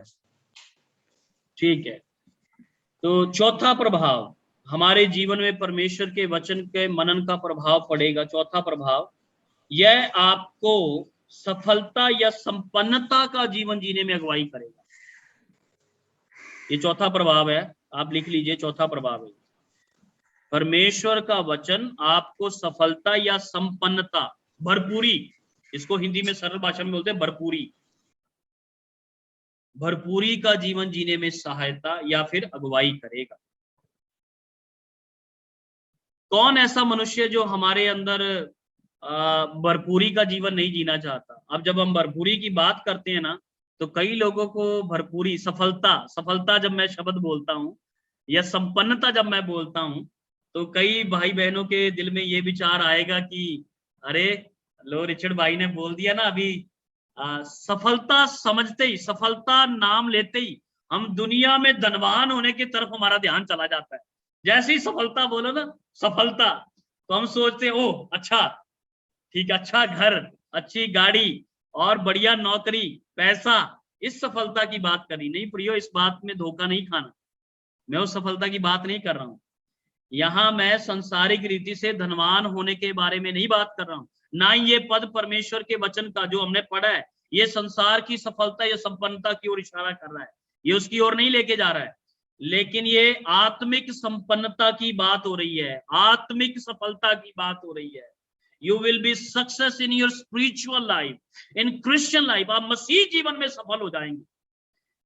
ठीक है, तो चौथा प्रभाव हमारे जीवन में परमेश्वर के वचन के मनन का प्रभाव पड़ेगा। चौथा प्रभाव, यह आपको सफलता या संपन्नता का जीवन जीने में अगुवाई करेगा। ये चौथा प्रभाव है, आप लिख लीजिए, चौथा प्रभाव है परमेश्वर का वचन आपको सफलता या संपन्नता, भरपूरी, इसको हिंदी में सरल भाषा में बोलते हैं भरपूरी, भरपूरी का जीवन जीने में सहायता या फिर अगुवाई करेगा। कौन ऐसा मनुष्य जो हमारे अंदर भरपूरी का जीवन नहीं जीना चाहता। अब जब हम भरपूरी की बात करते हैं ना, तो कई लोगों को भरपूरी, सफलता जब मैं शब्द बोलता हूं या संपन्नता जब मैं बोलता हूं, तो कई भाई बहनों के दिल में ये विचार आएगा कि अरे लो, रिचर्ड भाई ने बोल दिया ना अभी, सफलता समझते ही, सफलता नाम लेते ही हम दुनिया में धनवान होने की तरफ हमारा ध्यान चला जाता है। जैसे ही सफलता बोलो ना, सफलता, तो हम सोचते हैं ओह अच्छा, ठीक, अच्छा घर, अच्छी गाड़ी और बढ़िया नौकरी, पैसा, इस सफलता की बात करी नहीं। प्रियो, इस बात में धोखा नहीं खाना, मैं उस सफलता की बात नहीं कर रहा हूं। यहां मैं संसारिक रीति से धनवान होने के बारे में नहीं बात कर रहा हूं, ना ही ये पद परमेश्वर के वचन का जो हमने पढ़ा है ये संसार की सफलता या संपन्नता की ओर इशारा कर रहा है, ये उसकी ओर नहीं लेके जा रहा है, लेकिन ये आत्मिक संपन्नता की बात हो रही है, आत्मिक सफलता की बात हो रही है। You will be success in your spiritual life, in Christian life, आप मसीह जीवन में सफल हो जाएंगे।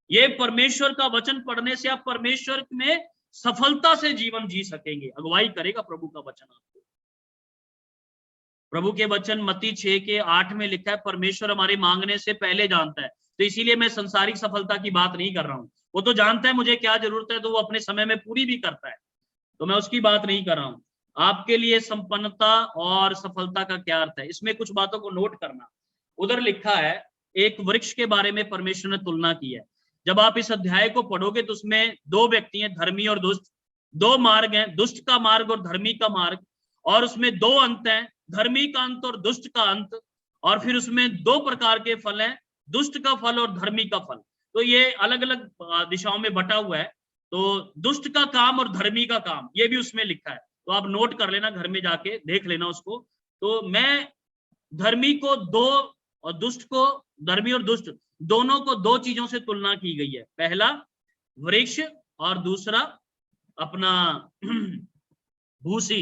ये परमेश्वर का वचन पढ़ने से आप परमेश्वर में सफलता से जीवन जी सकेंगे, अगुवाई करेगा प्रभु का वचन आपको। प्रभु के वचन मत्ती 6:8 में लिखा है, परमेश्वर हमारे मांगने से पहले जानता है। तो इसीलिए मैं संसारिक सफलता की बात नहीं कर रहा हूं, वो तो जानता है मुझे क्या जरूरत है, तो वो अपने समय में पूरी भी करता है, तो मैं उसकी बात नहीं कर रहा हूं। आपके लिए संपन्नता और सफलता का क्या अर्थ है, इसमें कुछ बातों को नोट करना। उधर लिखा है एक वृक्ष के बारे में परमेश्वर ने तुलना की है। जब आप इस अध्याय को पढ़ोगे तो उसमें दो व्यक्ति हैं, धर्मी और दुष्ट, दो मार्ग हैं, दुष्ट का मार्ग और धर्मी का मार्ग, और उसमें दो अंत हैं, धर्मी का अंत और दुष्ट का अंत, और फिर उसमें दो प्रकार के फल हैं, दुष्ट का फल और धर्मी का फल। तो ये अलग अलग दिशाओं में बटा हुआ है। तो दुष्ट का काम और धर्मी का काम ये भी उसमें लिखा है, तो आप नोट कर लेना, घर में जाके देख लेना उसको। तो मैं धर्मी को दो और दुष्ट को, धर्मी और दुष्ट दोनों को दो चीजों से तुलना की गई है, पहला वृक्ष और दूसरा अपना भूसी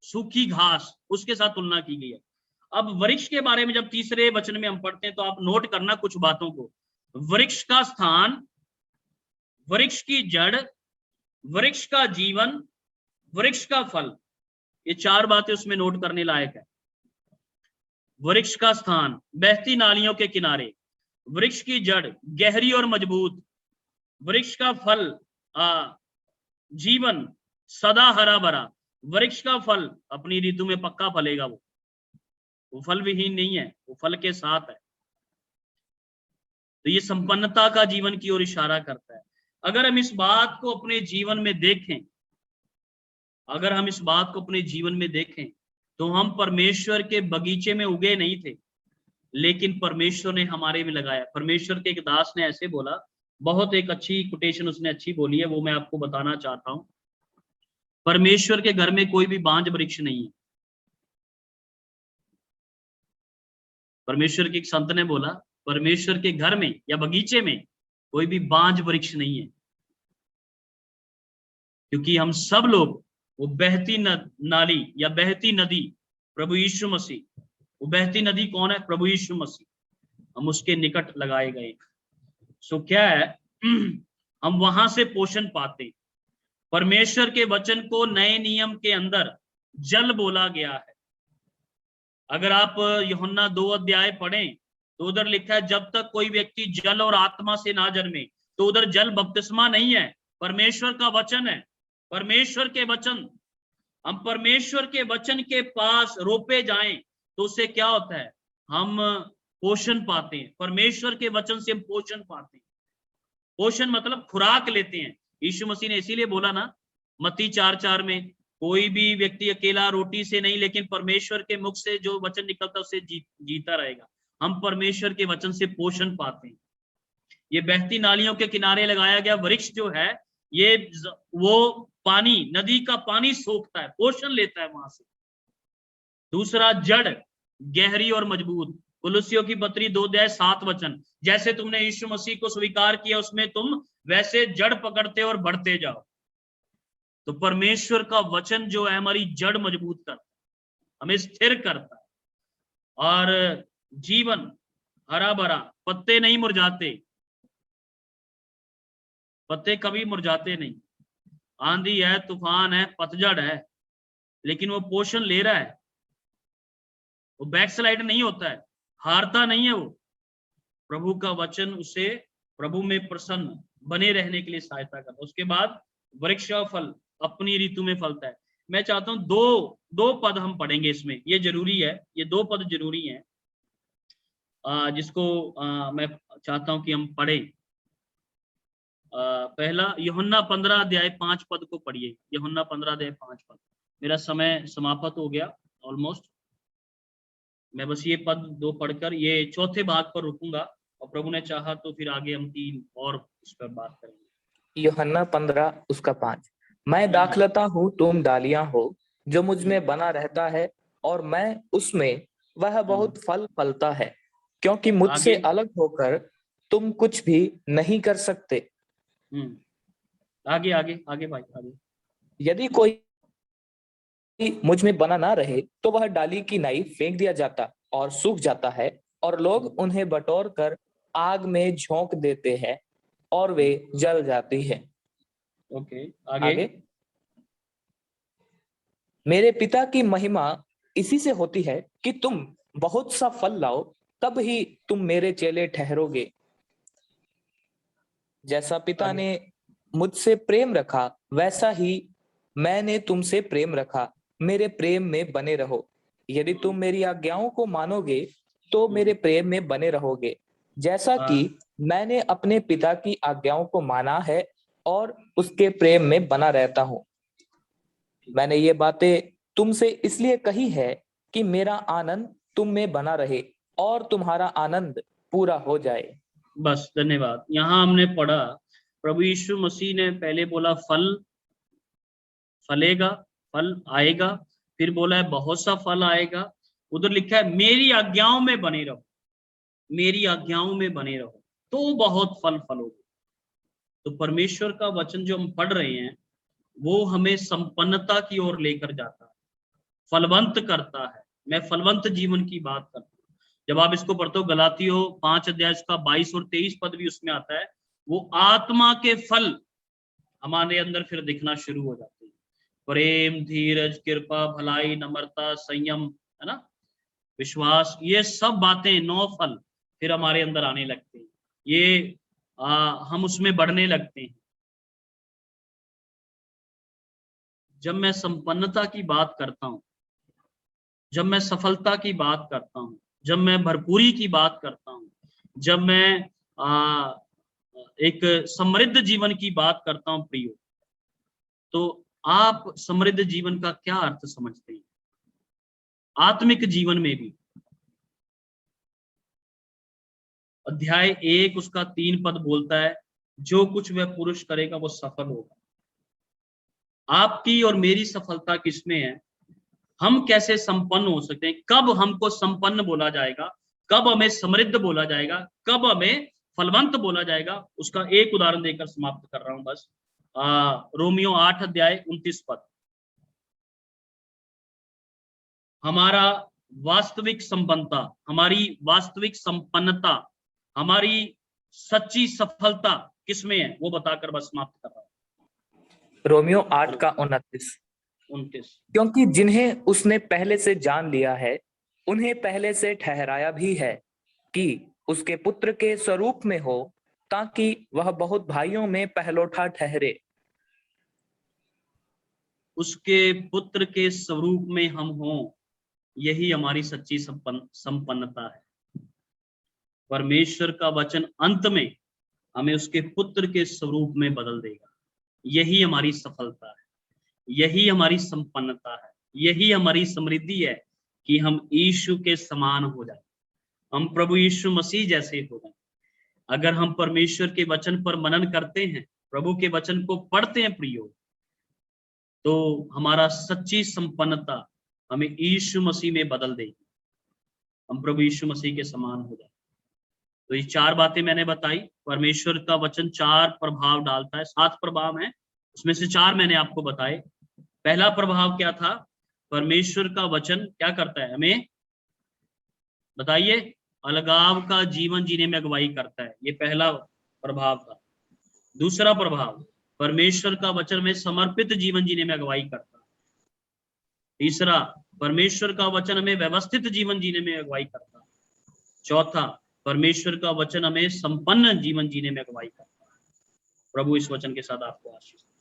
सूखी घास, उसके साथ तुलना की गई है। अब वृक्ष के बारे में जब तीसरे वचन में हम पढ़ते हैं तो आप नोट करना कुछ बातों को। वृक्ष का स्थान, वृक्ष की जड़, वृक्ष का जीवन, वृक्ष का फल, ये चार बातें उसमें नोट करने लायक है। वृक्ष का स्थान बहती नालियों के किनारे, वृक्ष की जड़ गहरी और मजबूत, वृक्ष का फल जीवन सदा हरा भरा, वृक्ष का फल अपनी ऋतु में पक्का फलेगा, वो फल विहीन नहीं है, वो फल के साथ है। तो ये संपन्नता का जीवन की ओर इशारा करता है। अगर हम इस बात को अपने जीवन में देखें, अगर हम इस बात को अपने जीवन में देखें तो हम परमेश्वर के बगीचे में उगे नहीं थे, लेकिन परमेश्वर ने हमारे में लगाया। परमेश्वर के एक दास ने ऐसे बोला, बहुत एक अच्छी कोटेशन उसने अच्छी बोली है, वो मैं आपको बताना चाहता हूं। परमेश्वर के घर में कोई भी बांझ वृक्ष नहीं है। परमेश्वर के एक संत ने बोला, परमेश्वर के घर में या बगीचे में कोई भी बांझ वृक्ष नहीं है, क्योंकि हम सब लोग वो बहती नाली या बहती नदी प्रभु यीशु मसीह, वो बहती नदी कौन है? प्रभु यीशु मसीह, हम उसके निकट लगाए गए। सो क्या है, हम वहां से पोषण पाते। परमेश्वर के वचन को नए नियम के अंदर जल बोला गया है। अगर आप यूहन्ना 2 अध्याय पढ़ें तो उधर लिखा है, जब तक कोई व्यक्ति जल और आत्मा से ना जन्मे, तो उधर जल बपतिस्मा नहीं है, परमेश्वर का वचन है। परमेश्वर के वचन, हम परमेश्वर के वचन के पास रोपे जाएं तो उससे क्या होता है, हम पोषण पाते हैं। परमेश्वर के वचन से हम पोषण पाते हैं। पोषण मतलब खुराक लेते हैं। यीशु मसीह ने इसीलिए बोला ना मत्ती 4:4 में, कोई भी व्यक्ति अकेला रोटी से नहीं, लेकिन परमेश्वर के मुख से जो वचन निकलता उससे जीता रहेगा। हम परमेश्वर के वचन से पोषण पाते हैं। ये बहती नालियों के किनारे लगाया गया वृक्ष जो है, ये वो पानी, नदी का पानी सोखता है, पोषण लेता है वहां से। दूसरा, जड़ गहरी और मजबूत। कुलुस्सियों की पत्री 2:7, जैसे तुमने यीशु मसीह को स्वीकार किया उसमें तुम वैसे जड़ पकड़ते और बढ़ते जाओ। तो परमेश्वर का वचन जो है हमारी जड़ मजबूत करता है, हमें स्थिर करता है, और जीवन हरा भरा, पत्ते नहीं मुरझाते, पत्ते कभी मुरझाते नहीं। आंधी है, तूफान है, पतझड़ है, लेकिन वो पोषण ले रहा है, वो बैकस्लाइड नहीं होता है, हारता नहीं है वो। प्रभु का वचन उसे प्रभु में प्रसन्न बने रहने के लिए सहायता करता है। उसके बाद वृक्ष का फल अपनी ऋतु में फलता है। मैं चाहता हूं दो पद हम पढ़ेंगे इसमें, ये जरूरी है, ये 2 पद जरूरी हैं, जिसको मैं चाहता हूं कि हम पढ़ें। पहला यूहन्ना 15:5 को पढ़िए। यूहन्ना 15:5। मेरा समय समाप्त हो गया ऑलमोस्ट। मैं बस ये पद 2 पढ़कर ये चौथे भाग पर रुकूंगा, और प्रभु ने चाहा तो फिर आगे हम 3 और इस पर बात करेंगे। यूहन्ना 15:5। मैं दाखलता हूँ, तुम डालियां हो। जो मुझ में बना रहता है और मैं उसमें, वह बहुत फल फलता है, क्योंकि मुझसे अलग होकर तुम कुछ भी नहीं कर सकते। आगे आगे आगे भाई आगे। यदि कोई मुझ में बना ना रहे तो वह डाली की नाई फेंक दिया जाता और सूख जाता है, और लोग उन्हें बटोर कर आग में झोंक देते हैं और वे जल जाती है। ओके, आगे। मेरे पिता की महिमा इसी से होती है कि तुम बहुत सा फल लाओ, तब ही तुम मेरे चेले ठहरोगे। जैसा पिता ने मुझसे प्रेम रखा, वैसा ही मैंने तुमसे प्रेम रखा। मेरे प्रेम में बने रहो। यदि तुम मेरी आज्ञाओं को मानोगे तो मेरे प्रेम में बने रहोगे, जैसा कि मैंने अपने पिता की आज्ञाओं को माना है और उसके प्रेम में बना रहता हूँ। मैंने ये बातें तुमसे इसलिए कही है कि मेरा आनंद तुम में बना रहे और तुम्हारा आनंद पूरा हो जाए। बस, धन्यवाद। यहाँ हमने पढ़ा प्रभु यीशु मसीह ने पहले बोला फल फलेगा, फल आएगा, फिर बोला है बहुत सा फल आएगा। उधर लिखा है मेरी आज्ञाओं में बने रहो, मेरी आज्ञाओं में बने रहो तो बहुत फल फलोगे। तो परमेश्वर का वचन जो हम पढ़ रहे हैं वो हमें संपन्नता की ओर लेकर जाता है, फलवंत करता है। मैं फलवंत जीवन की बात करता हूँ। जब आप इसको पढ़ते हो गलातियों 5 अध्याय का 22 और 23 पद भी उसमें आता है, वो आत्मा के फल हमारे अंदर फिर दिखना शुरू हो जाते हैं। प्रेम, धीरज, कृपा, भलाई, नम्रता, संयम, है ना, विश्वास, ये सब बातें 9 फल फिर हमारे अंदर आने लगते हैं। ये हम उसमें बढ़ने लगते हैं। जब मैं संपन्नता की बात करता हूं, जब मैं सफलता की बात करता हूं, जब मैं भरपूरी की बात करता हूं, जब मैं एक समृद्ध जीवन की बात करता हूं प्रियो, तो आप समृद्ध जीवन का क्या अर्थ समझते हैं? आत्मिक जीवन में भी अध्याय 1 उसका 3 पद बोलता है जो कुछ वह पुरुष करेगा वो सफल होगा। आपकी और मेरी सफलता किसमें है? हम कैसे संपन्न हो सकते हैं? कब हमको संपन्न बोला जाएगा? कब हमें समृद्ध बोला जाएगा? कब हमें फलवंत बोला जाएगा? उसका एक उदाहरण देकर समाप्त कर रहा हूं बस। रोमियो 8 अध्याय 29 पद। हमारा वास्तविक संपन्नता, हमारी वास्तविक संपन्नता, हमारी सच्ची सफलता किसमें है वो बताकर बस समाप्त कर रहा हूं। रोमियो 8 का 29। क्योंकि जिन्हें उसने पहले से जान लिया है उन्हें पहले से ठहराया भी है कि उसके पुत्र के स्वरूप में हो, ताकि वह बहुत भाइयों में पहलोठा ठहरे। उसके पुत्र के स्वरूप में हम हों, यही हमारी सच्ची संपन्नता है। परमेश्वर का वचन अंत में हमें उसके पुत्र के स्वरूप में बदल देगा। यही हमारी सफलता है, यही हमारी संपन्नता है, यही हमारी समृद्धि है कि हम यीशु के समान हो जाए, हम प्रभु यीशु मसीह जैसे हो जाए। अगर हम परमेश्वर के वचन पर मनन करते हैं, प्रभु के वचन को पढ़ते हैं प्रियो, तो हमारा सच्ची संपन्नता हमें यीशु मसीह में बदल देगी, हम प्रभु यीशु मसीह के समान हो जाए। तो ये 4 बातें मैंने बताई। परमेश्वर का वचन 4 प्रभाव डालता है, 7 प्रभाव हैं, उसमें से 4 मैंने आपको बताए। पहला प्रभाव क्या था? परमेश्वर का वचन क्या करता है? हमें बताइए, अलगाव का जीवन जीने में अगुवाई करता है। ये पहला प्रभाव था। दूसरा प्रभाव, परमेश्वर का वचन में समर्पित जीवन जीने में अगुवाई करता है। तीसरा, परमेश्वर का वचन हमें व्यवस्थित जीवन जीने में अगुवाई करता है। चौथा, परमेश्वर का वचन हमें संपन्न जीवन जीने में अगुवाई करता है। प्रभु इस वचन के साथ आपको आशीष दे।